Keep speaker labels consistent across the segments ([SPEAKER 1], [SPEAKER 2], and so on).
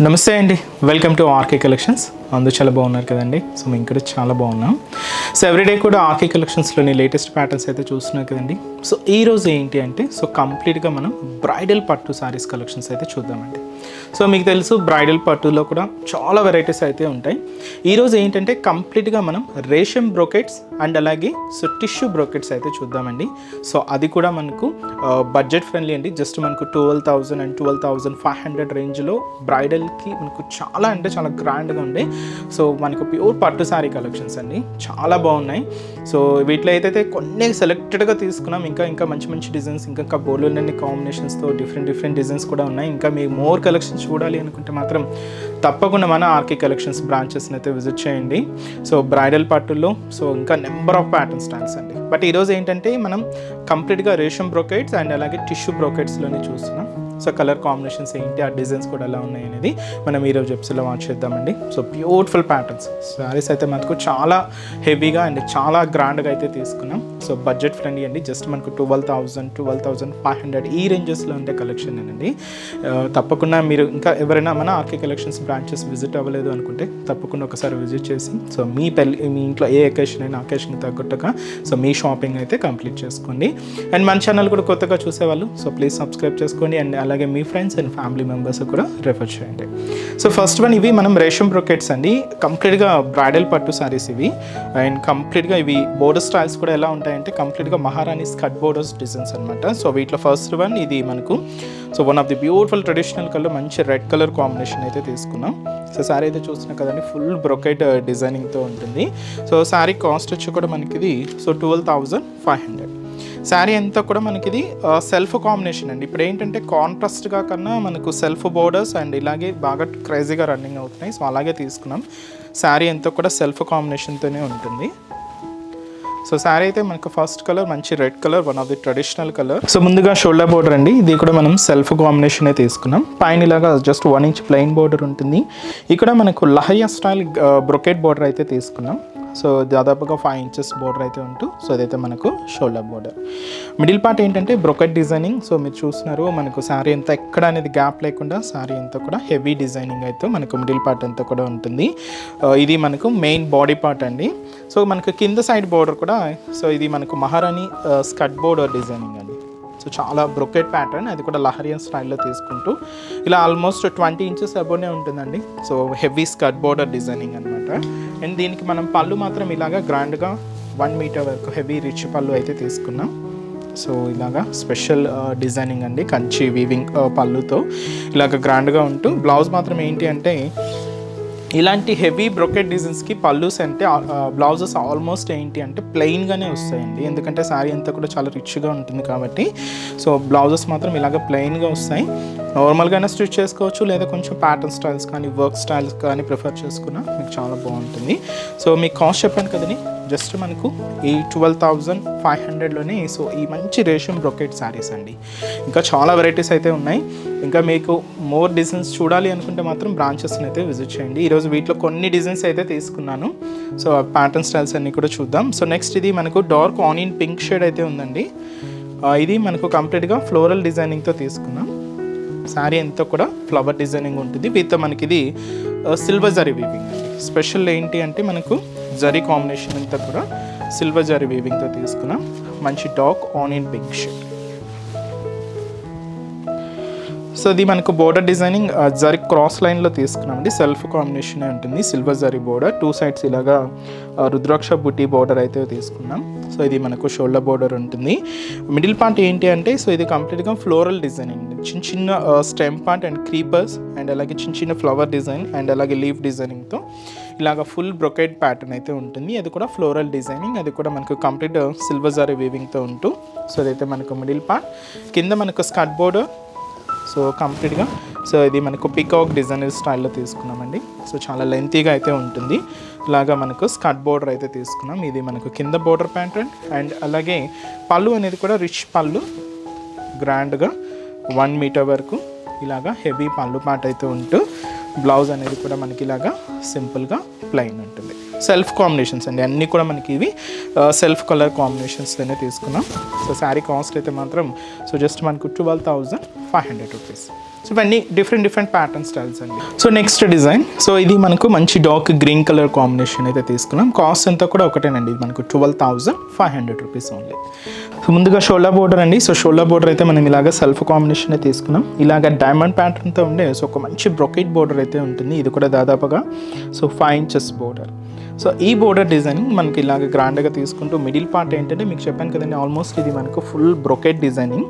[SPEAKER 1] నమస్తే అండి, welcome to RK collections. అందరూ చాలా బాగున్నారు కదండి. సో మేము ఇక్కడ చాలా బాగున్నాం. సో ఎవ్రీడే కూడా ఆర్కే కలెక్షన్స్లోని లేటెస్ట్ ప్యాటర్న్స్ అయితే చూస్తున్నాం కదండి. సో ఈరోజు ఏంటి అంటే కంప్లీట్గా మనం బ్రైడల్ పట్టు శారీస్ కలెక్షన్స్ అయితే చూద్దామండి. సో మీకు తెలుసు బ్రైడల్ పట్టులో కూడా చాలా వెరైటీస్ అయితే ఉంటాయి. ఈరోజు ఏంటంటే కంప్లీట్గా మనం రేషం బ్రోకెట్స్ అండ్ అలాగే టిష్యూ బ్రోకెట్స్ అయితే చూద్దామండి. సో అది కూడా మనకు బడ్జెట్ ఫ్రెండ్లీ అండి. జస్ట్ మనకు 12,000 అండ్ 12,500 రేంజ్లో బ్రైడల్కి మనకు చాలా అంటే చాలా గ్రాండ్గా ఉండే సో మనకు ప్యూర్ పట్టు శారీ కలెక్షన్స్ అండి, చాలా బాగున్నాయి. సో వీటిలో అయితే కొన్ని సెలెక్టెడ్గా తీసుకున్నాం. ఇంకా మంచి మంచి డిజైన్స్, ఇంకా బోల్డ్ కాంబినేషన్స్తో డిఫరెంట్ డిజైన్స్ కూడా ఉన్నాయి. ఇంకా మీరు మోర్ కలెక్షన్స్ చూడాలి అనుకుంటే మాత్రం తప్పకుండా మన ఆర్కే కలెక్షన్స్ బ్రాంచెస్ని అయితే విజిట్ చేయండి. సో బ్రైడల్ పట్టుల్లో సో ఇంకా నెంబర్ ఆఫ్ ప్యాటర్న్ స్టైల్స్ అండి. బట్ ఈరోజు ఏంటంటే మనం కంప్లీట్గా రేషం బ్రోకెట్స్ అండ్ అలాగే టిష్యూ బ్రోకెట్స్లోనే చూస్తున్నాం. సో కలర్ కాంబినేషన్స్ ఏంటి, ఆ డిజైన్స్ కూడా ఎలా ఉన్నాయి అనేది మనం ఈరోజు ఎపిసోడ్లో వాచ్ చేద్దామండి. సో బ్యూటిఫుల్ ప్యాటర్న్స్ శారీస్ అయితే మనకు చాలా హెవీగా అండ్ చాలా గ్రాండ్గా అయితే తీసుకున్నాం. సో బడ్జెట్ ఫ్రెండ్లీ అండి. జస్ట్ మనకు 12,000, 12,500 ఈ రేంజెస్లో ఉండే కలెక్షన్ అండి. తప్పకుండా మీరు ఇంకా ఎవరైనా మన ఆర్కే కలెక్షన్స్ బ్రాంచెస్ విజిట్ అవ్వలేదు అనుకుంటే తప్పకుండా ఒకసారి విజిట్ చేసి సో మీ ఇంట్లో ఏ అకేషన్ అయినా అకేషన్కి తగ్గట్టుగా సో మీ షాపింగ్ అయితే కంప్లీట్ చేసుకోండి. అండ్ మన ఛానల్ కూడా కొత్తగా చూసేవాళ్ళు సో ప్లీజ్ సబ్స్క్రైబ్ చేసుకోండి. అండ్ అలాగే మీ ఫ్రెండ్స్ అండ్ ఫ్యామిలీ మెంబర్స్ కూడా రెఫర్ చేయండి. సో ఫస్ట్ వన్ ఇవి మనం రేషం బ్రోకెట్స్ అండి. కంప్లీట్గా బ్రైడల్ పట్టు శారీస్ ఇవి. అండ్ కంప్లీట్గా ఇవి బోర్డర్ స్టైల్స్ కూడా ఎలా ఉంటాయంటే కంప్లీట్గా మహారాణి స్కట్ బోర్డర్స్ డిజైన్స్ అనమాట. సో వీటిలో ఫస్ట్ వన్ ఇది మనకు so one of the beautiful traditional colour, మంచి రెడ్ కలర్ కాంబినేషన్ అయితే తీసుకున్నాం. సో శారీ అయితే చూస్తున్నాం కదండి, ఫుల్ బ్రొకెట్ డిజైనింగ్తో ఉంటుంది. సో శారీ కాస్ట్ వచ్చి కూడా మనకి ఇది సో 12,500. శారీ అంతా కూడా మనకి ఇది సెల్ఫ్ కాంబినేషన్ అండి. ఇప్పుడు ఏంటంటే కాంట్రాస్ట్గా కన్నా మనకు సెల్ఫ్ బోర్డర్స్ అండ్ ఇలాగే బాగా క్రేజీగా రన్నింగ్ అవుతున్నాయి. సో అలాగే తీసుకున్నాం. శారీ అంతా కూడా సెల్ఫ్ కాంబినేషన్తోనే ఉంటుంది. సో శారీ అయితే మనకు ఫస్ట్ కలర్ మంచి red colour, one of the traditional colour. So ముందుగా షోల్డర్ బోర్డర్ అండి, ఇది కూడా మనం సెల్ఫ్ కాంబినేషన్ తీసుకున్నాం. పైన ఇలాగా జస్ట్ 1 ఇంచ్ ప్లెయిన్ బోర్డర్ ఉంటుంది. ఇక్కడ మనకు లహరియా స్టైల్ బ్రొకెట్ బోర్డర్ అయితే తీసుకున్నాం. సో దాదాపుగా 5 ఇంచెస్ బోర్డర్ అయితే ఉంటూ సో అదైతే మనకు షోల్డర్ బోర్డర్. మిడిల్ పార్ట్ ఏంటంటే బ్రొకెట్ డిజైనింగ్. సో మీరు చూస్తున్నారు మనకు శారీ అంతా ఎక్కడ అనేది గ్యాప్ లేకుండా శారీ అంతా కూడా హెవీ డిజైనింగ్ అయితే మనకు మిడిల్ పార్ట్ అంతా కూడా ఉంటుంది. ఇది మనకు మెయిన్ బాడీ పార్ట్ అండి. సో మనకు కింద సైడ్ బోర్డర్ కూడా సో ఇది మనకు మహారాణి స్కట్ బోర్డర్ డిజైనింగ్ అండి. సో చాలా బ్రొకెట్ ప్యాటర్న్, అది కూడా లహరియన్ స్టైల్లో తీసుకుంటూ ఇలా ఆల్మోస్ట్ 20 ఇంచెస్ అబోనే ఉంటుందండి. సో హెవీ స్కట్ బోర్డర్ డిజైనింగ్ అనమాట. అండ్ దీనికి మనం పళ్ళు మాత్రం ఇలాగా గ్రాండ్గా 1 మీటర్ వరకు హెవీ రిచ్ పళ్ళు అయితే తీసుకున్నాం. సో ఇలాగా స్పెషల్ డిజైనింగ్ అండి, కంచి వీవింగ్ పళ్ళుతో ఇలాగ గ్రాండ్గా ఉంటూ బ్లౌజ్ మాత్రం ఏంటి అంటే ఇలాంటి హెవీ బ్రొకెట్ డిజైన్స్కి పల్లూస్ అంటే బ్లౌజెస్ ఆల్మోస్ట్ ఏంటి అంటే ప్లెయిన్గానే వస్తాయండి. ఎందుకంటే శారీ అంతా కూడా చాలా రిచ్గా ఉంటుంది కాబట్టి సో బ్లౌజెస్ మాత్రం ఇలాగ ప్లెయిన్గా వస్తాయి. నార్మల్గానే స్టిచ్ చేసుకోవచ్చు, లేదా కొంచెం ప్యాటర్న్ స్టైల్స్ కానీ వర్క్ స్టైల్స్ కానీ ప్రిఫర్ చేసుకున్నా మీకు చాలా బాగుంటుంది. సో మీకు కాస్ట్ చెప్పాను కదండి, జస్ట్ మనకు ఈ 12,500లోనే సో ఈ మంచి రేషం బ్రొకెట్ శారీస్ అండి. ఇంకా చాలా వెరైటీస్ అయితే ఉన్నాయి. ఇంకా మీకు మోర్ డిజైన్స్ చూడాలి అనుకుంటే మాత్రం బ్రాంచెస్ని అయితే విజిట్ చేయండి. ఈరోజు వీటిలో కొన్ని డిజైన్స్ అయితే తీసుకున్నాను. సో ప్యాటర్న్ స్టైల్స్ అన్నీ కూడా చూద్దాం. సో నెక్స్ట్ ఇది మనకు డార్క్ ఆనియన్ పింక్ షేడ్ అయితే ఉందండి. ఇది మనకు కంప్లీట్గా ఫ్లోరల్ డిజైనింగ్తో తీసుకున్నాం. శారీ అంతా కూడా ఫ్లవర్ డిజైనింగ్ ఉంటుంది. విత్ మనకి ఇది సిల్వర్ జరీ వీవింగ్ అండి. స్పెషల్ ఏంటి అంటే మనకు జరీ కాంబినేషన్ అంతా కూడా సిల్వర్ జరీ వీవింగ్తో తీసుకున్నాం. మంచి dark onion pink shade. So ఇది మనకు బోర్డర్ డిజైనింగ్ జరీ క్రాస్ లైన్లో తీసుకున్నామండి. సెల్ఫ్ కాంబినేషన్ ఉంటుంది, సిల్వర్ జరీ బోర్డర్, 2 సైడ్స్ ఇలాగా రుద్రాక్ష బుట్టి బోర్డర్ అయితే తీసుకున్నాం. సో ఇది మనకు షోల్డర్ బోర్డర్ ఉంటుంది. మిడిల్ పార్ట్ ఏంటి అంటే సో ఇది కంప్లీట్గా ఫ్లోరల్ డిజైనింగ్, చిన్న stem part and creepers and అలాగే చిన్న ఫ్లవర్ డిజైన్ అండ్ అలాగే లీఫ్ డిజైనింగ్తో ఇలాగ ఫుల్ బ్రొకెట్ ప్యాటర్న్ అయితే ఉంటుంది. అది కూడా ఫ్లోరల్ డిజైనింగ్, అది కూడా మనకు కంప్లీట్ సిల్వర్ జరీ వీవింగ్తో ఉంటూ సో అదైతే మనకు మిడిల్ పార్ట్. కింద మనకు స్కట్ బోర్డర్ సో కంప్లీట్గా సో ఇది మనకు పికాక్ డిజైనర్ స్టైల్లో తీసుకున్నామండి. సో చాలా లెంతీగా అయితే ఉంటుంది. ఇలాగా మనకు స్కట్ బోర్డర్ అయితే తీసుకున్నాం. ఇది మనకు కింద బోర్డర్ ప్యాటర్న్ అండ్ అలాగే పళ్ళు అనేది కూడా రిచ్ పళ్ళు, గ్రాండ్గా 1 మీటర్ వరకు ఇలాగా హెవీ పళ్ళు పార్ట్ అయితే ఉంటూ బ్లౌజ్ అనేది కూడా మనకి ఇలాగా సింపుల్గా ప్లెయిన్ ఉంటుంది. సెల్ఫ్ కాంబినేషన్స్ అండి, అన్నీ కూడా మనకి ఇవి సెల్ఫ్ కలర్ కాంబినేషన్స్తోనే తీసుకున్నాం. సో శారీ కాస్ట్ అయితే మాత్రం సో జస్ట్ మనకు 12,500 రూపీస్. సో ఇవన్నీ డిఫరెంట్ ప్యాటర్న్ స్టైల్స్ అండి. సో నెక్స్ట్ డిజైన్, సో ఇది మనకు మంచి డార్క్ గ్రీన్ కలర్ కాంబినేషన్ అయితే తీసుకున్నాం. కాస్ట్ అంతా కూడా ఒకటేనండి, ఇది మనకు 12,500 రూపీస్ ఓన్లీ. సో ముందుగా షోల్డర్ బోర్డర్ అండి. సో షోల్డర్ బోర్డర్ అయితే మనం ఇలాగ సెల్ఫ్ కాంబినేషన్ తీసుకున్నాం. ఇలాగ డైమండ్ ప్యాటర్న్తో ఉండే సో ఒక మంచి బ్రొకెట్ బోర్డర్ అయితే ఉంటుంది. ఇది కూడా దాదాపుగా సో 5 inches బోర్డర్. సో ఈ బోర్డర్ డిజైనింగ్ మనకి ఇలాగ గ్రాండ్గా తీసుకుంటూ మిడిల్ పార్ట్ ఏంటంటే మీకు చెప్పాను కదండి, ఆల్మోస్ట్ ఇది మనకు ఫుల్ బ్రొకెట్ డిజైనింగ్.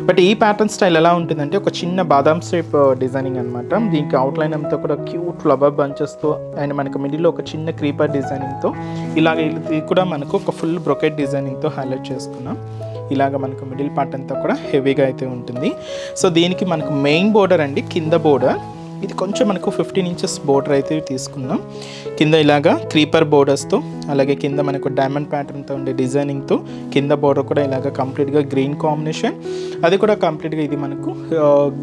[SPEAKER 1] బట్ ఈ ప్యాటర్న్ స్టైల్ ఎలా ఉంటుందంటే ఒక చిన్న బాదాం షేప్ డిజైనింగ్ అనమాట. దీనికి అవుట్లైన్ అంతా కూడా క్యూట్ ఫ్లవర్ బంచెస్తో అండ్ మనకు మిడిల్లో ఒక చిన్న క్రీపర్ డిజైనింగ్తో ఇలాగ ఇది కూడా మనకు ఒక ఫుల్ బ్రొకెట్ డిజైనింగ్తో హైలైట్ చేసుకున్నాం. ఇలాగ మనకు మిడిల్ పార్ట్ అంతా కూడా హెవీగా అయితే ఉంటుంది. సో దీనికి మనకు మెయిన్ బోర్డర్ అండి, కింద బోర్డర్ ఇది కొంచెం మనకు 15 inches బోర్డర్ అయితే తీసుకున్నాం. కింద ఇలాగా క్రీపర్ బోర్డర్స్తో, అలాగే కింద మనకు డైమండ్ ప్యాటర్న్తో ఉండే డిజైనింగ్తో కింద బోర్డర్ కూడా ఇలాగ కంప్లీట్గా గ్రీన్ కాంబినేషన్, అది కూడా కంప్లీట్గా ఇది మనకు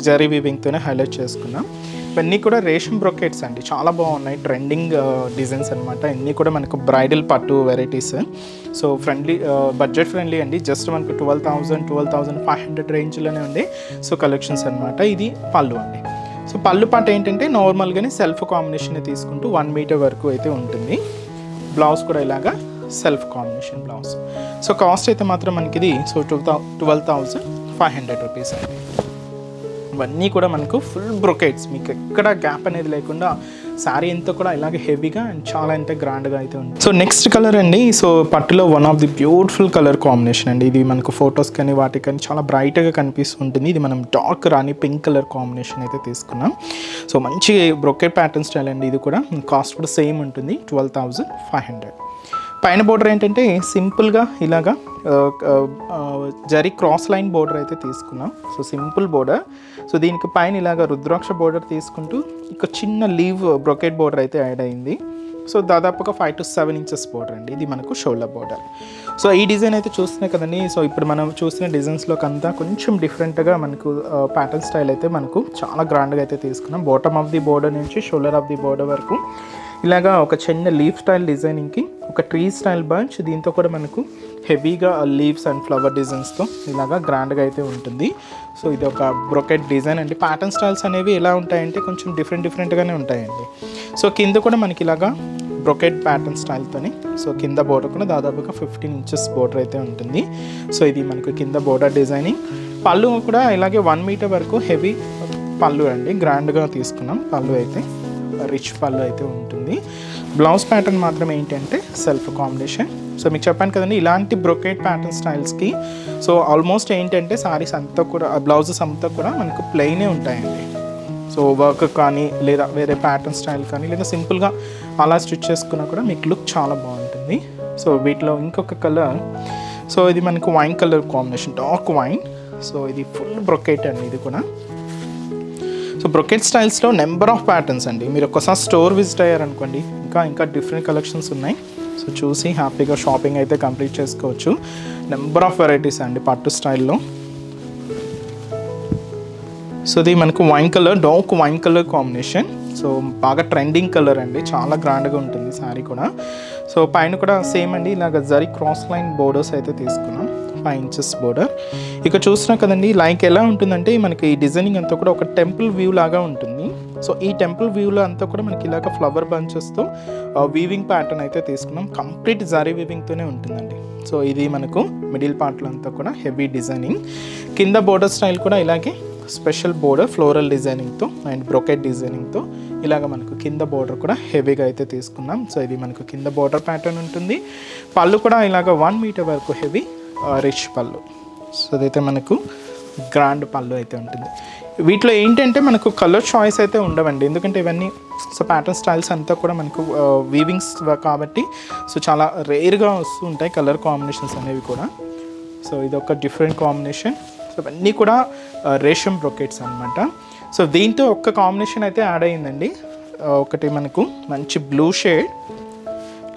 [SPEAKER 1] జరీ వీవింగ్తోనే హైలైట్ చేసుకున్నాం. ఇవన్నీ కూడా రేషం బ్రొకెట్స్ అండి, చాలా బాగున్నాయి, ట్రెండింగ్ డిజైన్స్ అనమాట. ఇవన్నీ కూడా మనకు బ్రైడల్ పట్టు varieties. So friendly, budget friendly అండి. జస్ట్ మనకు 12,500 రేంజ్లోనే ఉండే సో కలెక్షన్స్ అనమాట. ఇది పళ్ళు అండి. సో పళ్ళు పాట ఏంటంటే నార్మల్గానే సెల్ఫ్ కాంబినేషన్ తీసుకుంటూ 1 meter వరకు అయితే ఉంటుంది. బ్లౌజ్ కూడా ఇలాగా self combination blouse. So cost అయితే మాత్రం మనకి ఇది సో 12,500 రూపీస్ అండి. ఇవన్నీ కూడా మనకు ఫుల్ బ్రొకెట్స్, మీకు ఎక్కడ గ్యాప్ అనేది లేకుండా శారీ అంతా కూడా ఇలాగే హెవీగా అండ్ చాలా ఎంత గ్రాండ్గా అయితే ఉంది. సో నెక్స్ట్ కలర్ అండి, సో పట్టులో one of the beautiful colour combination అండి. ఇది మనకు ఫొటోస్ కానీ వాటికి కానీ చాలా బ్రైట్గా కనిపిస్తుంటుంది. ఇది మనం డార్క్ రాణి పింక్ కలర్ కాంబినేషన్ అయితే తీసుకున్నాం. సో మంచి బ్రొకెట్ ప్యాటర్న్ స్టైల్ అండి. ఇది కూడా కాస్ట్ కూడా సేమ్ ఉంటుంది, 12,500. పైన బోర్డర్ ఏంటంటే సింపుల్గా ఇలాగా జరీ క్రాస్ లైన్ బోర్డర్ అయితే తీసుకున్నాం. So simple border. సో దీనికి పైన ఇలాగ రుద్రాక్ష బోర్డర్ తీసుకుంటూ ఇక చిన్న లీవ్ బ్రొకెట్ బోర్డర్ అయితే యాడ్ అయింది. సో దాదాపుగా 5 to 7 inches బోర్డర్ అండి. ఇది మనకు షోల్డర్ బోర్డర్. సో ఈ డిజైన్ అయితే చూస్తున్నాయి కదండి. సో ఇప్పుడు మనం చూసిన డిజైన్స్లోకి అంతా కొంచెం డిఫరెంట్గా మనకు ప్యాటర్న్ స్టైల్ అయితే మనకు చాలా గ్రాండ్గా అయితే తీసుకున్నాం. బాటమ్ ఆఫ్ ది బోర్డర్ నుంచి షోల్డర్ ఆఫ్ ది బోర్డర్ వరకు ఇలాగా ఒక చిన్న లీఫ్ స్టైల్ డిజైనింగ్కి ఒక ట్రీ స్టైల్ బంచ్, దీంతో కూడా మనకు హెవీగా లీవ్స్ అండ్ ఫ్లవర్ డిజైన్స్తో ఇలాగా గ్రాండ్గా అయితే ఉంటుంది. సో ఇది ఒక బ్రొకెట్ డిజైన్ అండి. ప్యాటర్న్ స్టైల్స్ అనేవి ఎలా ఉంటాయంటే కొంచెం డిఫరెంట్గానే ఉంటాయండి. సో కింద కూడా మనకి ఇలాగా బ్రొకెట్ ప్యాటర్న్ స్టైల్తోని సో కింద బోర్డర్ కూడా దాదాపుగా 15 inches బోర్డర్ అయితే ఉంటుంది. సో ఇది మనకు కింద బోర్డర్ డిజైనింగ్. పళ్ళు కూడా ఇలాగే 1 meter వరకు హెవీ పళ్ళు అండి, గ్రాండ్గా తీసుకున్నాం. పళ్ళు అయితే రిచ్ పళ్ళు అయితే ఉంటుంది. బ్లౌజ్ ప్యాటర్న్ మాత్రం ఏంటంటే సెల్ఫ్ కాంబినేషన్. సో మీకు చెప్పాను కదండి, ఇలాంటి బ్రొకెట్ ప్యాటర్న్ స్టైల్స్కి సో ఆల్మోస్ట్ ఏంటంటే సారీస్ అంతా కూడా బ్లౌజెస్ అంతా కూడా మనకు ప్లెయినే ఉంటాయండి. సో వర్క్ కానీ లేదా వేరే ప్యాటర్న్ స్టైల్ కానీ లేదా సింపుల్గా అలా స్టిచ్ చేసుకున్నా కూడా మీకు లుక్ చాలా బాగుంటుంది. సో వీటిలో ఇంకొక కలర్, సో ఇది మనకు wine colour combination, dark wine. So ఇది ఫుల్ బ్రొకెట్ అండి. ఇది కూడా సో బ్రొకెట్ స్టైల్స్లో నెంబర్ ఆఫ్ ప్యాటర్న్స్ అండి. మీరు ఒకసారి స్టోర్ విజిట్ అయ్యారనుకోండి, ఇంకా డిఫరెంట్ కలెక్షన్స్ ఉన్నాయి. సో చూసి హ్యాపీగా షాపింగ్ అయితే కంప్లీట్ చేసుకోవచ్చు. నెంబర్ ఆఫ్ వెరైటీస్ అండి పట్టు స్టైల్లో. సో ఇది మనకు wine colour, dark wine colour combination. So బాగా ట్రెండింగ్ కలర్ అండి, చాలా గ్రాండ్గా ఉంటుంది శారీ కూడా. సో పైన కూడా సేమ్ అండి, ఇలాగ జరీ క్రాస్ లైన్ బోర్డర్స్ అయితే తీసుకున్నాం, 5 inches బోర్డర్. ఇక చూసినా కదండి, లైక్ ఎలా ఉంటుందంటే మనకి ఈ డిజైనింగ్ అంతా కూడా ఒక టెంపుల్ వ్యూ లాగా ఉంటుంది. సో ఈ టెంపుల్ వ్యూలో అంతా కూడా మనకి ఇలాగ ఫ్లవర్ బంచెస్తో వీవింగ్ ప్యాటర్న్ అయితే తీసుకున్నాం. కంప్లీట్ జరీ వీవింగ్తోనే ఉంటుందండి. సో ఇది మనకు మిడిల్ పార్ట్లో అంతా కూడా హెవీ డిజైనింగ్. కింద బోర్డర్ స్టైల్ కూడా ఇలాగే స్పెషల్ బోర్డర్ ఫ్లోరల్ డిజైనింగ్తో అండ్ బ్రొకెట్ డిజైనింగ్తో ఇలాగ మనకు కింద బోర్డర్ కూడా హెవీగా అయితే తీసుకున్నాం. సో ఇది మనకు కింద బోర్డర్ ప్యాటర్న్ ఉంటుంది. పళ్ళు కూడా ఇలాగ 1 meter వరకు హెవీ రిచ్ పళ్ళు. సో అదైతే మనకు గ్రాండ్ పళ్ళు అయితే ఉంటుంది. వీటిలో ఏంటంటే మనకు కలర్ చాయిస్ అయితే ఉండవండి, ఎందుకంటే ఇవన్నీ సో ప్యాటర్న్ స్టైల్స్ అంతా కూడా మనకు వీవింగ్స్ కాబట్టి సో చాలా రేర్గా వస్తూ ఉంటాయి కలర్ కాంబినేషన్స్ అనేవి కూడా. సో ఇది ఒక డిఫరెంట్ కాంబినేషన్. సో ఇవన్నీ కూడా రేషం బ్రొకెట్స్ అనమాట. సో దీంతో ఒక్క కాంబినేషన్ అయితే యాడ్ అయ్యిందండి. ఒకటి మనకు మంచి blue shade,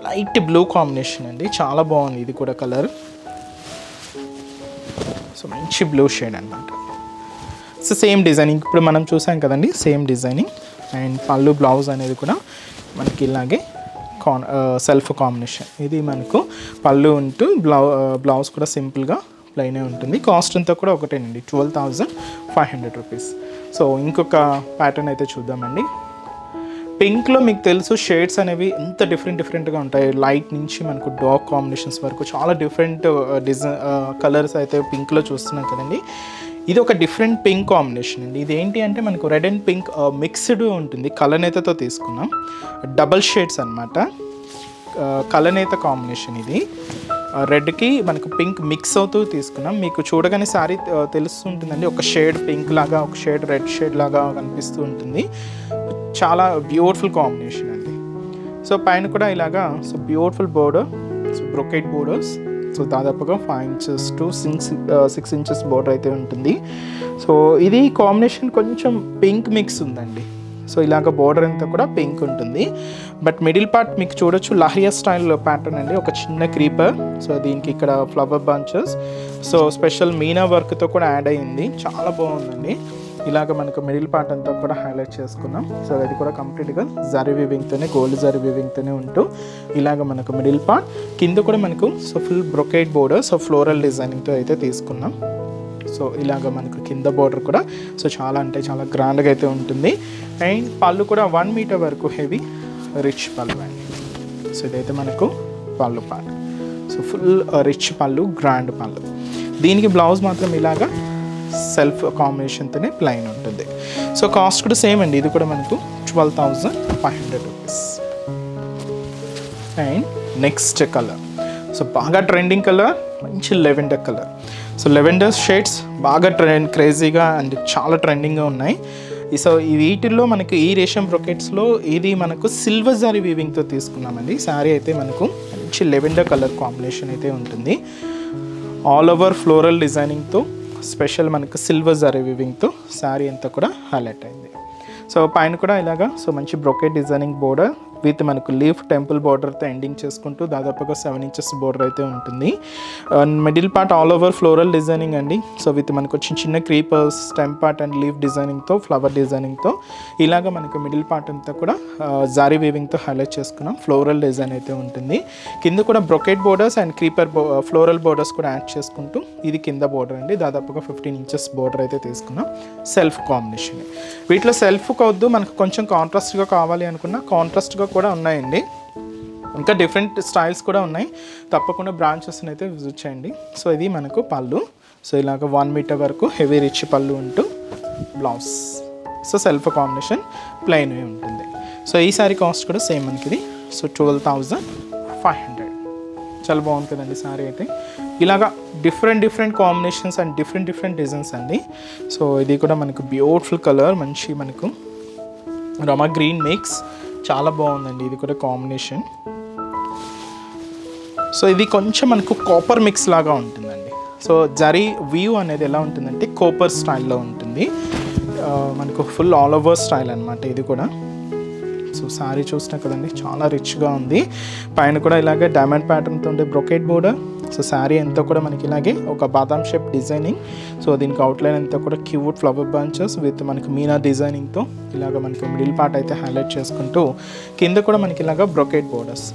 [SPEAKER 1] light blue combination అండి, చాలా బాగుంది ఇది కూడా కలర్. సో మంచి బ్లూ షేడ్ అనమాట. సో సేమ్ డిజైనింగ్ ఇప్పుడు మనం చూసాం కదండి, సేమ్ డిజైనింగ్. అండ్ పళ్ళు బ్లౌజ్ అనేది కూడా మనకి ఇలాగే సెల్ఫ్ కాంబినేషన్. ఇది మనకు పళ్ళు ఉంటూ బ్లౌజ్ కూడా సింపుల్గా ప్లెయినే ఉంటుంది. కాస్ట్ అంతా కూడా ఒకటేనండి, 12,500 రూపీస్. సో ఇంకొక ప్యాటర్న్ అయితే చూద్దామండి. పింక్లో మీకు తెలుసు షేడ్స్ అనేవి ఎంత డిఫరెంట్గా ఉంటాయి. లైట్ నుంచి మనకు డార్క్ కాంబినేషన్స్ వరకు చాలా డిఫరెంట్ కలర్స్ అయితే పింక్లో చూస్తున్నాం కదండి. ఇది ఒక డిఫరెంట్ పింక్ కాంబినేషన్ అండి. ఇది ఏంటి అంటే మనకు రెడ్ అండ్ పింక్ మిక్స్డ్ ఉంటుంది. కలనేతతో తీసుకున్నాం, డబల్ షేడ్స్ అనమాట. కలనేత కాంబినేషన్ ఇది. రెడ్కి మనకు పింక్ మిక్స్ అవుతూ తీసుకున్నాం. మీకు చూడగానే సారీ తెలుస్తుంటుందండి, ఒక షేడ్ పింక్ లాగా, ఒక షేడ్ రెడ్ షేడ్ లాగా కనిపిస్తూ ఉంటుంది. చాలా బ్యూటిఫుల్ కాంబినేషన్ అండి. సో పైన కూడా ఇలాగా so beautiful border, so brocade borders. So దాదాపుగా 5 inches to 6 inches బోర్డర్ అయితే ఉంటుంది. సో ఇది కాంబినేషన్ కొంచెం పింక్ మిక్స్ ఉందండి. సో ఇలాగ బోర్డర్ అంతా కూడా పింక్ ఉంటుంది. బట్ మిడిల్ పార్ట్ మీకు చూడొచ్చు లహరియా స్టైల్ ప్యాటర్న్ అండి, ఒక చిన్న క్రీపర్. సో దీనికి ఇక్కడ flower bunches, so special Meena వర్క్తో కూడా యాడ్ అయ్యింది. చాలా బాగుందండి. ఇలాగ మనకు మిడిల్ పార్ట్ అంతా కూడా హైలైట్ చేసుకున్నాం. సో అది కూడా కంప్లీట్గా జరీ వీవింగ్తోనే, గోల్డ్ జరీ వీవింగ్తోనే ఉంటూ ఇలాగ మనకు మిడిల్ పార్ట్. కింద కూడా మనకు so full brocade border, so floral డిజైనింగ్తో అయితే తీసుకున్నాం. సో ఇలాగ మనకు కింద బోర్డర్ కూడా సో చాలా అంటే చాలా గ్రాండ్గా అయితే ఉంటుంది. అండ్ పళ్ళు కూడా 1 meter వరకు హెవీ రిచ్ పళ్ళు అండి. సో ఇదైతే మనకు pallu part. So full rich పళ్ళు, గ్రాండ్ పళ్ళు. దీనికి బ్లౌజ్ మాత్రం ఇలాగా సెల్ఫ్ కాంబినేషన్తోనే ప్లెయిన్ ఉంటుంది. సో కాస్ట్ కూడా సేమ్ అండి. ఇది కూడా మనకు 12,500 rupees. And next colour, so బాగా ట్రెండింగ్ కలర్, మంచి lavender colour. So lavender shades బాగా క్రేజీగా అండ్ చాలా ట్రెండింగ్గా ఉన్నాయి. సో ఈ వీటిల్లో మనకు ఈ రేషం బ్రొకెట్స్లో ఇది మనకు సిల్వర్ జరీ వీవింగ్తో తీసుకున్నామండి. శారీ అయితే మనకు మంచి లెవెండర్ కలర్ కాంబినేషన్ అయితే ఉంటుంది. ఆల్ ఓవర్ ఫ్లోరల్ డిజైనింగ్తో, స్పెషల్ మనకు సిల్వర్ జరీ వీవింగ్తో శారీ అంతా కూడా హైలైట్ అయింది. సో పైన కూడా ఇలాగా సో మంచి బ్రొకెట్ డిజైనింగ్ బోర్డర్ విత్ మనకు లీఫ్ టెంపుల్ బార్డర్తో ఎండింగ్ చేసుకుంటూ దాదాపుగా 7 inches బోర్డర్ అయితే ఉంటుంది. Middle part all over floral designing అండి. సో విత్ మనకు చిన్న creepers, stem part and leaf డిజైనింగ్తో, ఫ్లవర్ డిజైనింగ్తో ఇలాగ మనకు మిడిల్ పార్ట్ అంతా కూడా జారీ వీవింగ్తో హైలైట్ చేసుకున్నాం. ఫ్లోరల్ డిజైన్ అయితే ఉంటుంది. కింద కూడా brocade borders and creeper floral borders కూడా యాడ్ చేసుకుంటూ ఇది కింద బోర్డర్ అండి. దాదాపుగా 15 inches బోర్డర్ అయితే తీసుకున్నాం. Self combination. వీటిలో సెల్ఫ్ వద్దు, మనకు కొంచెం కాంట్రాస్ట్గా కావాలి అనుకున్నా కాంట్రాస్ట్గా కూడా ఉన్నాయండి. ఇంకా డిఫరెంట్ స్టైల్స్ కూడా ఉన్నాయి. తప్పకుండా బ్రాంచెస్ని అయితే విజిట్ చేయండి. సో ఇది మనకు పళ్ళు. సో ఇలాగ 1 meter వరకు హెవీ రిచ్ పళ్ళు ఉంటూ blouse. So self combination plain ఉంటుంది. సో ఈ సారీ కాస్ట్ కూడా సేమ్ మనకి ఇది. సో 12,500. చాలా బాగుంది కదండి సారీ అయితే. ఇలాగా different combinations and different designs అండి. సో ఇది కూడా మనకు బ్యూటిఫుల్ కలర్, మంచి మనకు రమా గ్రీన్ మిక్స్, చాలా బాగుందండి. ఇది కూడా కాంబినేషన్. సో ఇది కొంచెం మనకు కాపర్ మిక్స్ లాగా ఉంటుందండి. సో జరీ వ్యూ అనేది ఎలా ఉంటుందంటే కాపర్ స్టైల్లో ఉంటుంది. మనకు ఫుల్ ఆల్ ఓవర్ స్టైల్ అనమాట ఇది కూడా. సో సారీ చూసినా కదండి చాలా రిచ్గా ఉంది. పైన కూడా ఇలాగే డైమండ్ ప్యాటర్న్తో ఉండే బ్రొకెట్ బోర్డర్. సో శారీ అంతా కూడా మనకి ఇలాగే ఒక బాదాం షేప్ డిజైనింగ్. సో దీనికి అవుట్లైన్ అంతా కూడా క్యూట్ ఫ్లవర్ బంచెస్ విత్ మనకి మీనా డిజైనింగ్తో ఇలాగ మనకి మిడిల్ పార్ట్ అయితే హైలైట్ చేసుకుంటూ కింద కూడా మనకి ఇలాగ బ్రొకెట్ బోర్డర్స్.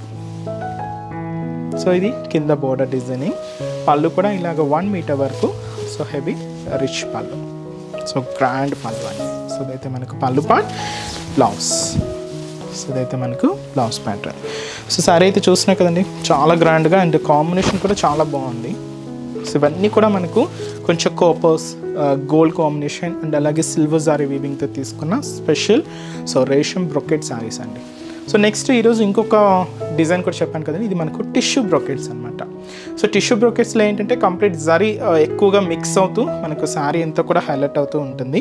[SPEAKER 1] సో ఇది కింద బోర్డర్ డిజైనింగ్. పళ్ళు కూడా ఇలాగ 1 meter వరకు so heavy rich pallu. So grand పళ్ళు అండి. సో ఇదైతే మనకు పళ్ళు పార్ట్, బ్లౌజ్. సో ఇదైతే మనకు బ్లౌజ్ ప్యాటర్న్. సో సారీ అయితే చూసినా కదండి చాలా గ్రాండ్గా అండ్ కాంబినేషన్ కూడా చాలా బాగుంది. సో ఇవన్నీ కూడా మనకు కొంచెం కాపర్స్, గోల్డ్ కాంబినేషన్ అండ్ అలాగే సిల్వర్ జారీ వీవింగ్తో తీసుకున్న స్పెషల్ సో రేషం బ్రొకెట్ శారీస్ అండి. సో నెక్స్ట్ ఈరోజు ఇంకొక డిజైన్ కూడా చెప్పాను కదండి, ఇది మనకు టిష్యూ బ్రొకెట్స్ అనమాట. సో టిష్యూ బ్రొకెట్స్లో ఏంటంటే కంప్లీట్ జరీ ఎక్కువగా మిక్స్ అవుతూ మనకు శారీ అంతా కూడా హైలైట్ అవుతూ ఉంటుంది.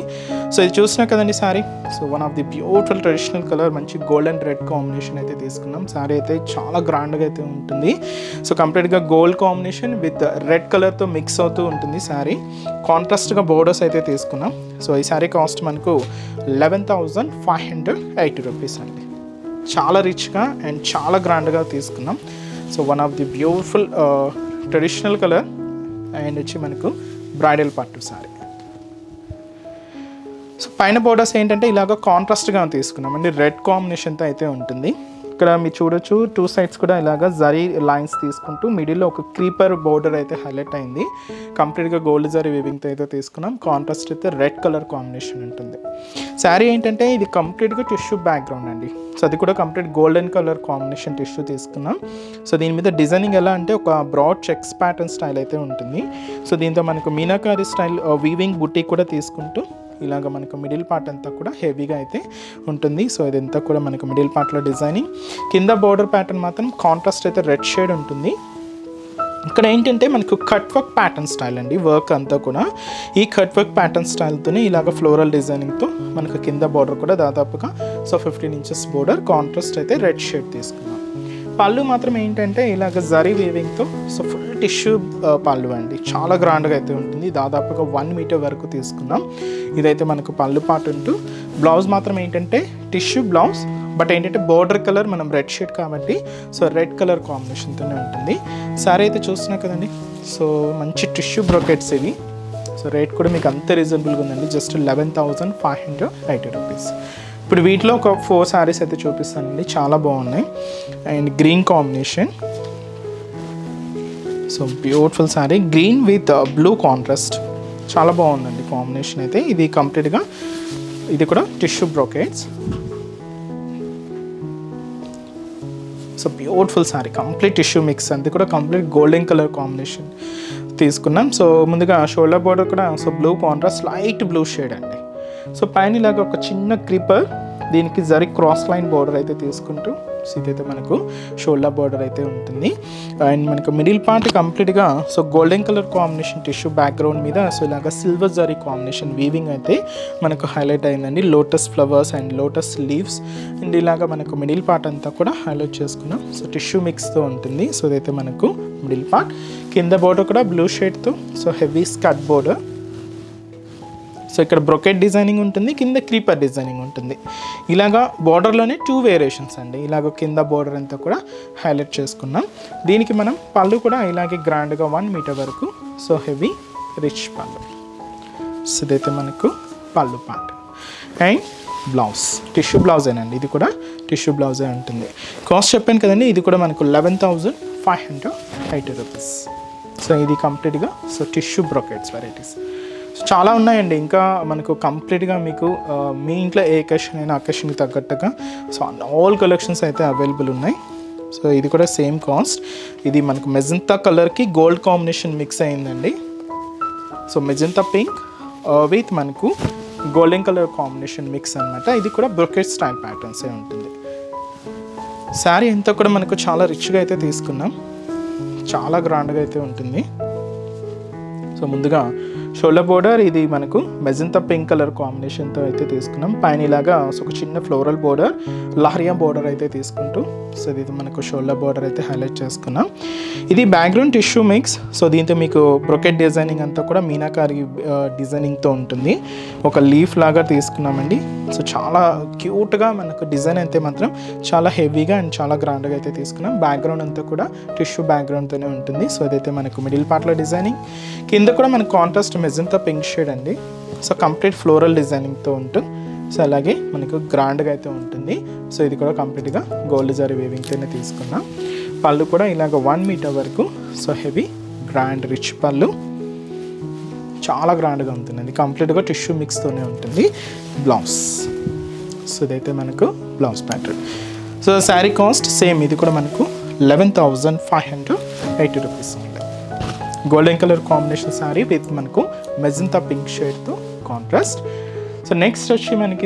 [SPEAKER 1] సో ఇది చూసినా కదండి sari. So one of the beautiful traditional colour, మంచి గోల్డ్ అండ్ రెడ్ కాంబినేషన్ అయితే తీసుకున్నాం. శారీ అయితే చాలా గ్రాండ్గా అయితే ఉంటుంది. సో కంప్లీట్గా గోల్డ్ కాంబినేషన్ విత్ రెడ్ కలర్తో మిక్స్ అవుతూ ఉంటుంది శారీ. కాంట్రాస్ట్గా బోర్డర్స్ అయితే తీసుకున్నాం. సో ఈ శారీ కాస్ట్ మనకు 11,580 రూపీస్ అండి. చాలా రిచ్గా అండ్ చాలా గ్రాండ్గా తీసుకున్నాం. So one of the beautiful traditional colour and వచ్చి మనకు బ్రైడల్ పట్టు సారీ. సో పైన బోర్డర్స్ ఏంటంటే ఇలాగ కాంట్రాస్ట్గా తీసుకున్నాం అండి. రెడ్ కాంబినేషన్తో అయితే ఉంటుంది. ఇక్కడ మీరు చూడొచ్చు 2 సైడ్స్ కూడా ఇలాగా జరీ లైన్స్ తీసుకుంటూ మిడిల్లో ఒక క్రీపర్ బోర్డర్ అయితే హైలైట్ అయింది. కంప్లీట్గా గోల్డ్ జరీ వీవింగ్తో అయితే తీసుకున్నాం. కాంట్రాస్ట్ అయితే రెడ్ కలర్ కాంబినేషన్ ఉంటుంది. శారీ ఏంటంటే ఇది కంప్లీట్గా టిష్యూ బ్యాక్గ్రౌండ్ అండి. సో అది కూడా complete golden colour combination tissue తీసుకున్నాం. సో దీని మీద డిజైనింగ్ ఎలా అంటే ఒక బ్రాడ్ చెక్స్ ప్యాటర్న్ స్టైల్ అయితే ఉంటుంది. సో దీంతో మనకు మీనాకారి స్టైల్ వీవింగ్ బుట్టి కూడా తీసుకుంటూ ఇలాగ మనకు మిడిల్ పార్ట్ అంతా కూడా హెవీగా అయితే ఉంటుంది. సో ఇదంతా కూడా మనకు మిడిల్ పార్ట్లో డిజైనింగ్. కింద బోర్డర్ ప్యాటర్న్ మాత్రం కాంట్రాస్ట్ అయితే రెడ్ షేడ్ ఉంటుంది. ఇక్కడ ఏంటంటే మనకు కట్ వర్క్ ప్యాటర్న్ స్టైల్ అండి. వర్క్ అంతా కూడా ఈ కట్ వర్క్ ప్యాటర్న్ స్టైల్తోనే ఇలాగ ఫ్లోరల్ డిజైనింగ్తో మనకు కింద బార్డర్ కూడా దాదాపుగా సో 15 ఇంచెస్ బోర్డర్, కాంట్రాస్ట్ అయితే రెడ్ షేడ్ తీసుకున్నాం. పళ్ళు మాత్రం ఏంటంటే ఇలాగ జరీ వీవింగ్తో సో ఫుల్ టిష్యూ పళ్ళు అండి. చాలా గ్రాండ్గా అయితే ఉంటుంది. దాదాపుగా 1 మీటర్ వరకు తీసుకున్నాం. ఇదైతే మనకు పళ్ళు పార్ట్ ఉంటూ బ్లౌజ్ మాత్రం ఏంటంటే టిష్యూ బ్లౌజ్, బట్ ఏంటంటే బోర్డర్ కలర్ మనం రెడ్ షేడ్ కాబట్టి సో రెడ్ కలర్ కాంబినేషన్తోనే ఉంటుంది. సారీ అయితే చూస్తున్నా కదండి. సో మంచి టిష్యూ బ్రోకెట్స్ ఇవి. సో రేట్ కూడా మీకు అంత రీజనబుల్గా ఉందండి. Just 11,580 rupees. ఇప్పుడు వీటిలో ఒక 4 శారీస్ అయితే చూపిస్తానండి. చాలా బాగున్నాయి. And green combination. So beautiful sari green with blue contrast. చాలా బాగుందండి కాంబినేషన్ అయితే. ఇది కంప్లీట్గా ఇది కూడా tissue brocades. So beautiful sari complete tissue mix. అది కూడా కంప్లీట్ గోల్డెన్ కలర్ కాంబినేషన్ తీసుకున్నాం. సో ముందుగా షోల్డర్ బోర్డర్ కూడా so blue contrast light blue shade అండి. సో పైన ఇలాగ ఒక చిన్న క్రీపర్, దీనికి జరీ క్రాస్ లైన్ బోర్డర్ అయితే తీసుకుంటూ సో ఇదైతే మనకు షోల్డర్ బోర్డర్ అయితే ఉంటుంది. అండ్ మనకు మిడిల్ పార్ట్ కంప్లీట్గా so golden colour combination tissue background మీద సో ఇలాగ సిల్వర్ జరీ కాంబినేషన్ వీవింగ్ అయితే మనకు హైలైట్ అయిందండి. Lotus flowers and lotus leaves and ఇలాగ మనకు మిడిల్ పార్ట్ అంతా కూడా హైలైట్ చేసుకున్నాం. సో టిష్యూ మిక్స్తో ఉంటుంది. సో ఇదైతే మనకు మిడిల్ పార్ట్. కింద బోర్డర్ కూడా బ్లూ షేడ్తో so heavy skirt border. So ఇక్కడ బ్రొకెట్ డిజైనింగ్ ఉంటుంది, కింద క్రీపర్ డిజైనింగ్ ఉంటుంది. ఇలాగా బార్డర్లోనే 2 వేరియేషన్స్ అండి. ఇలాగ కింద బార్డర్ అంతా కూడా హైలైట్ చేసుకున్నాం. దీనికి మనం పళ్ళు కూడా ఇలాగే గ్రాండ్గా 1 మీటర్ వరకు so heavy rich pallu. So ఇదైతే మనకు pallu part. And blouse tissue బ్లౌజేనండి. ఇది కూడా టిష్యూ బ్లౌజే ఉంటుంది. కాస్ట్ చెప్పాను కదండి. ఇది కూడా మనకు 11,580 రూపీస్. సో ఇది కంప్లీట్గా సో టిష్యూ బ్రొకెట్స్ వెరైటీస్. చాలా ఉన్నాయండి ఇంకా మనకు కంప్లీట్గా మీకు మీ ఇంట్లో ఏ అకేషన్ అయినా అకేషన్కి తగ్గట్టుగా సో ఆల్ కలెక్షన్స్ అయితే అవైలబుల్ ఉన్నాయి. సో ఇది కూడా సేమ్ కాస్ట్. ఇది మనకు మెజంతా కలర్కి గోల్డ్ కాంబినేషన్ మిక్స్ అయిందండి. సో మెజంతా పింక్ విత్ మనకు గోల్డెన్ కలర్ కాంబినేషన్ మిక్స్ అనమాట. ఇది కూడా బ్రొకెట్ స్టైల్ ప్యాటర్న్సే ఉంటుంది. శారీ అంతా కూడా మనకు చాలా రిచ్గా అయితే తీసుకున్నాం. చాలా గ్రాండ్గా అయితే ఉంటుంది. సో ముందుగా షోల్డర్ బోర్డర్ ఇది మనకు మెజంతా పింక్ కలర్ కాంబినేషన్తో అయితే తీసుకున్నాం. పైన ఇలాగా ఒక చిన్న ఫ్లోరల్ బోర్డర్ లహరియా బోర్డర్ అయితే తీసుకుంటూ సో ఇది మనకు షోల్డర్ బోర్డర్ అయితే హైలైట్ చేసుకున్నాం. ఇది బ్యాక్గ్రౌండ్ టిష్యూ మిక్స్. సో దీంతో మీకు బ్రొకెట్ డిజైనింగ్ అంతా కూడా మీనాకారి డిజైనింగ్తో ఉంటుంది. ఒక లీఫ్ లాగా తీసుకున్నామండి. సో చాలా క్యూట్గా మనకు డిజైన్ అయితే మాత్రం చాలా హెవీగా అండ్ చాలా గ్రాండ్గా అయితే తీసుకున్నాం. బ్యాక్గ్రౌండ్ అంతా కూడా టిష్యూ బ్యాక్గ్రౌండ్తోనే ఉంటుంది. సో ఇదైతే మనకు మిడిల్ పార్ట్లో డిజైనింగ్. కింద కూడా మనకు కాంట్రాస్ట్ మెజంతా పింక్ షేడ్ అండి. సో కంప్లీట్ ఫ్లోరల్ డిజైనింగ్తో ఉంటుంది. సో అలాగే మనకు గ్రాండ్గా అయితే ఉంటుంది. సో ఇది కూడా కంప్లీట్గా గోల్డ్ జరీ వీవింగ్తోనే తీసుకున్నాం. పళ్ళు కూడా ఇలాగ 1 మీటర్ వరకు సో హెవీ గ్రాండ్ రిచ్ పళ్ళు. చాలా గ్రాండ్గా ఉంటుంది. కంప్లీట్గా టిష్యూ మిక్స్తోనే ఉంటుంది. బ్లౌజ్ సో ఇదైతే మనకు blouse pattern. So sari cost same. ఇది కూడా మనకు 11,580 రూపీస్ ఉంటుంది. Golden colour combination sari with మనకు మెజంతా పింక్ షేడ్తో కాంట్రాస్ట్. సో నెక్స్ట్ వచ్చి మనకి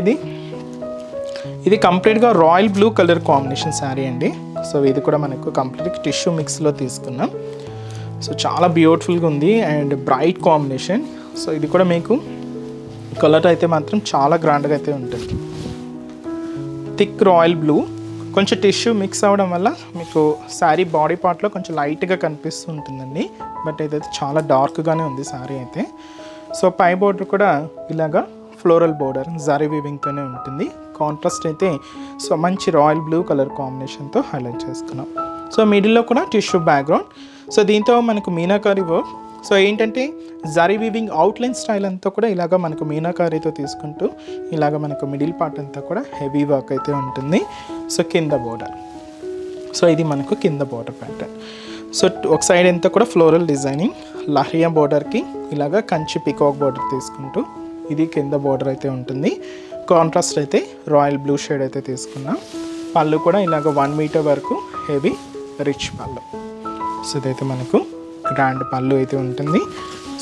[SPEAKER 1] ఇది కంప్లీట్గా royal blue colour combination sari అండి. సో ఇది కూడా మనకు కంప్లీట్ టిష్యూ మిక్స్లో తీసుకున్నాం. సో చాలా బ్యూటిఫుల్గా ఉంది అండ్ బ్రైట్ కాంబినేషన్. సో ఇది కూడా మీకు కలర్ అయితే మాత్రం చాలా గ్రాండ్గా అయితే ఉంటుంది. థిక్ రాయల్ బ్లూ కొంచెం టిష్యూ మిక్స్ అవ్వడం వల్ల మీకు శారీ బాడీ పార్ట్లో కొంచెం లైట్గా కనిపిస్తూ ఉంటుందండి. బట్ ఇదైతే చాలా డార్క్గానే ఉంది శారీ అయితే. సో పై బోర్డర్ కూడా ఇలాగా ఫ్లోరల్ బోర్డర్ జరీ వీవింగ్తోనే ఉంటుంది. కాంట్రాస్ట్ అయితే సో మంచి రాయల్ బ్లూ కలర్ కాంబినేషన్తో హైలైట్ చేసుకున్నాం. సో మిడిల్లో కూడా టిష్యూ బ్యాక్గ్రౌండ్. సో దీంతో మనకు మీనాకారి వర్క్. సో ఏంటంటే జరీ వీవింగ్ అవుట్లైన్ స్టైల్ అంతా కూడా ఇలాగ మనకు మీనాకారీతో తీసుకుంటూ ఇలాగ మనకు మిడిల్ పార్ట్ అంతా కూడా హెవీ వర్క్ అయితే ఉంటుంది. సో కింద బోర్డర్ సో ఇది మనకు కింద బార్డర్ ప్యాటర్న్. సో ఒక సైడ్ అంతా కూడా ఫ్లోరల్ డిజైనింగ్, లహియా బార్డర్కి ఇలాగా కంచి పికాక్ బార్డర్ తీసుకుంటూ ఇది కింద బార్డర్ అయితే ఉంటుంది. కాంట్రాస్ట్ అయితే రాయల్ బ్లూ షేడ్ అయితే తీసుకున్నాం. పళ్ళు కూడా ఇలాగ 1 మీటర్ వరకు హెవీ రిచ్ పళ్ళు. సో ఇదైతే మనకు గ్రాండ్ పళ్ళు అయితే ఉంటుంది.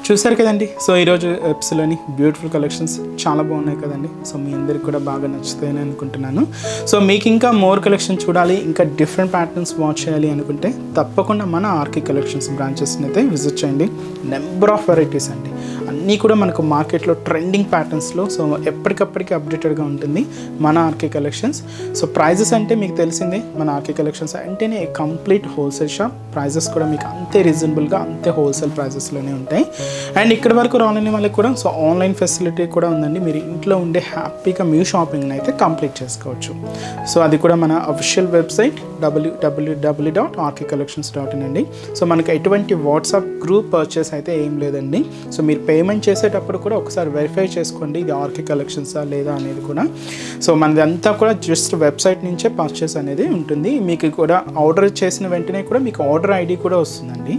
[SPEAKER 1] చూసారు కదండి. సో ఈరోజు ఎప్స్లోని బ్యూటిఫుల్ కలెక్షన్స్ చాలా బాగున్నాయి కదండి. సో మీ అందరికి కూడా బాగా నచ్చుతాయని అనుకుంటున్నాను. సో మీకు ఇంకా మోర్ కలెక్షన్ చూడాలి, ఇంకా డిఫరెంట్ ప్యాటర్న్స్ వాచ్ చేయాలి అనుకుంటే తప్పకుండా మన ఆర్కే కలెక్షన్స్ బ్రాంచెస్ని అయితే విజిట్ చేయండి. నెంబర్ ఆఫ్ వెరైటీస్ అండి, అన్నీ కూడా మనకు మార్కెట్లో ట్రెండింగ్ ప్యాటర్న్స్లో. సో ఎప్పటికప్పటికి అప్డేటెడ్గా ఉంటుంది మన ఆర్కే కలెక్షన్స్. సో ప్రైజెస్ అంటే మీకు తెలిసిందే, మన ఆర్కే కలెక్షన్స్ అంటేనే కంప్లీట్ హోల్సేల్ షాప్. ప్రైజెస్ కూడా మీకు అంతే రీజనబుల్గా, అంతే హోల్సేల్ ప్రైజెస్లోనే ఉంటాయి. అండ్ ఇక్కడ వరకు రాలేని వాళ్ళకి కూడా సో ఆన్లైన్ ఫెసిలిటీ కూడా ఉందండి. మీరు ఇంట్లో ఉండే హ్యాపీగా మీ షాపింగ్ని అయితే కంప్లీట్ చేసుకోవచ్చు. సో అది కూడా మన అఫీషియల్ వెబ్సైట్ www.rkcollections.in అండి. సో మనకి ఎటువంటి వాట్సాప్ గ్రూప్ పర్చేస్ అయితే ఏం లేదండి. సో మీరు పేమెంట్ చేసేటప్పుడు కూడా ఒకసారి వెరిఫై చేసుకోండి ఇది ఆర్కే కలెక్షన్సా లేదా అనేది కూడా. సో మనది అంతా కూడా జస్ట్ వెబ్సైట్ నుంచే పర్చేస్ అనేది ఉంటుంది. మీకు కూడా ఆర్డర్ చేసిన వెంటనే కూడా మీకు ఆర్డర్ ఐడి కూడా వస్తుందండి.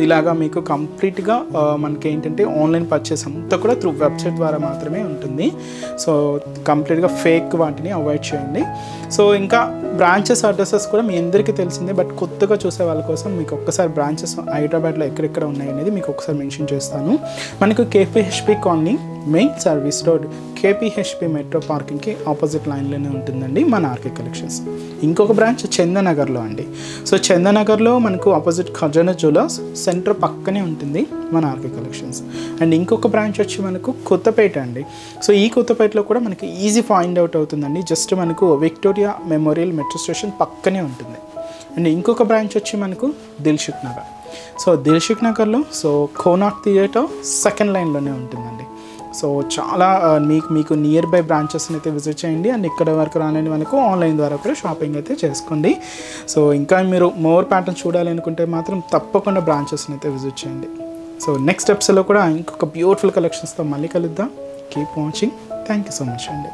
[SPEAKER 1] ఇలాగా మీకు కంప్లీట్గా మనకి ఏంటంటే ఆన్లైన్ పర్చేస్ అంతా కూడా త్రూ వెబ్సైట్ ద్వారా మాత్రమే ఉంటుంది. సో కంప్లీట్గా ఫేక్ వాటిని అవాయిడ్ చేయండి. సో ఇంకా బ్రాంచెస్ అడ్రసెస్ కూడా మీ అందరికీ తెలిసిందే, బట్ కొత్తగా చూసే వాళ్ళ కోసం మీకు ఒక్కసారి బ్రాంచెస్ హైదరాబాద్లో ఎక్కడెక్కడ ఉన్నాయి అనేది మీకు ఒకసారి మెన్షన్ చేస్తాను. మనకు KPHP colony main service road KPHP metro పార్కింగ్కి ఆపోజిట్ లైన్లోనే ఉంటుందండి మన ఆర్కే కలెక్షన్స్. ఇంకొక బ్రాంచ్ చందనగర్లో అండి. సో చందనగర్లో మనకు ఆపోజిట్ ఖజానా జ్యువెలర్స్ సెంటర్ పక్కనే ఉంటుంది మన ఆర్కే కలెక్షన్స్. అండ్ ఇంకొక బ్రాంచ్ వచ్చి మనకు కొత్తపేట అండి. సో ఈ కొత్తపేటలో కూడా మనకి ఈజీ ఫైండ్ అవుట్ అవుతుందండి. జస్ట్ మనకు విక్టోరియా మెమోరియల్ మెట్రో స్టేషన్ పక్కనే ఉంటుంది. అండ్ ఇంకొక బ్రాంచ్ వచ్చి మనకు దిల్సుఖ్ నగర్. సో దిల్సుఖ్ నగర్లో సో కోనార్క్ థియేటర్ సెకండ్ లైన్లోనే ఉంటుందండి. సో చాలా మీకు నియర్ బై బ్రాంచెస్ని అయితే విజిట్ చేయండి. అండ్ ఇక్కడ వరకు రాలేని వాళ్ళకు ఆన్లైన్ ద్వారా కూడా షాపింగ్ అయితే చేసుకోండి. సో ఇంకా మీరు మోర్ ప్యాటర్న్స్ చూడాలి అనుకుంటే మాత్రం తప్పకుండా బ్రాంచెస్ని అయితే విజిట్ చేయండి. సో నెక్స్ట్ ఎపిసోడ్లో కూడా ఇంకొక బ్యూటిఫుల్ కలెక్షన్స్తో మళ్ళీ కలుద్దాం. Keep watching. Thank you so much అండి.